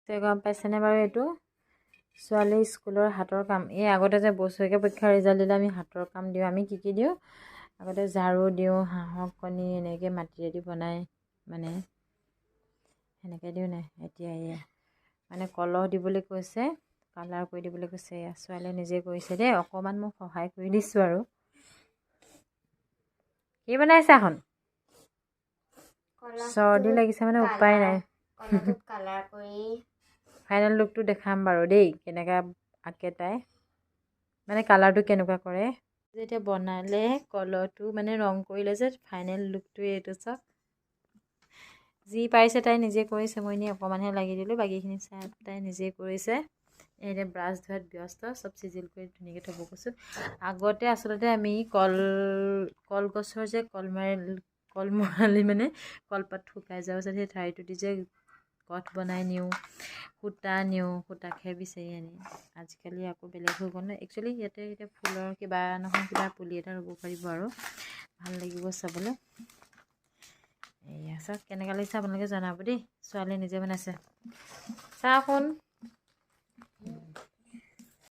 গম পাইছেনে বাৰু এইটো ছোৱালী স্কুলৰ হাতৰ কাম এই আগতে যে বছৰেকীয়া পৰীক্ষাৰ ৰিজাল্ট দিলে আমি হাতৰ কাম দিওঁ আমি কি দিওঁ আগতে ঝাৰু দিওঁ হাঁহৰ কণী এনেকৈ মাটিৰেদি বনাই মানে সেনেকৈ দিওঁ নাই এতিয়া এয়া মানে কলহ দিবলৈ কৈছে কালাৰ কৰি দিবলৈ কৈছে এয়া ছোৱালীয়ে নিজে কৰিছে দেই অকণমান মোক সহায় কৰি দিছোঁ আৰু কি বনাইছে এখন চৰ্দি লাগিছে মানে উপায় নাই কালাৰ কৰি ফাইনেল লুকটো দেখাম বাৰু দেই কেনেকুৱা আঁকে তাই মানে কালাৰটো কেনেকুৱা কৰে যেতিয়া বনালে কলহটো মানে ৰং কৰিলে যে ফাইনেল লুকটো এইটো চাওক যি পাৰিছে তাই নিজে কৰিছে মই এনেই অকণমানহে লাগি দিলোঁ বাকীখিনি চাই তাই নিজে কৰিছে এতিয়া ব্ৰাছ ধোৱাত ব্যস্ত চব চিজিল কৰি ধুনীয়াকৈ থ'ব কৈছোঁ আগতে আচলতে আমি কলগছৰ যে কলমৰালি মানে কলপাত শুকাই যোৱাৰ পাছত সেই ঠাৰিটো দি যে কঠ বনাই নিওঁ সূতা নিওঁ সূতা খেৰ বিচাৰি আনি আজিকালি আকৌ বেলেগ হৈ গ'ল ন একচুৱেলি ইয়াতে এতিয়া ফুলৰ কিবা নহয় কিবা পুলি এটা ৰুব পাৰিব আৰু ভাল লাগিব চাবলৈ এয়া চাওক কেনেকুৱা লাগিছে আপোনালোকে জনাব দেই ছোৱালীয়ে নিজে বনাইছে চাওক শুন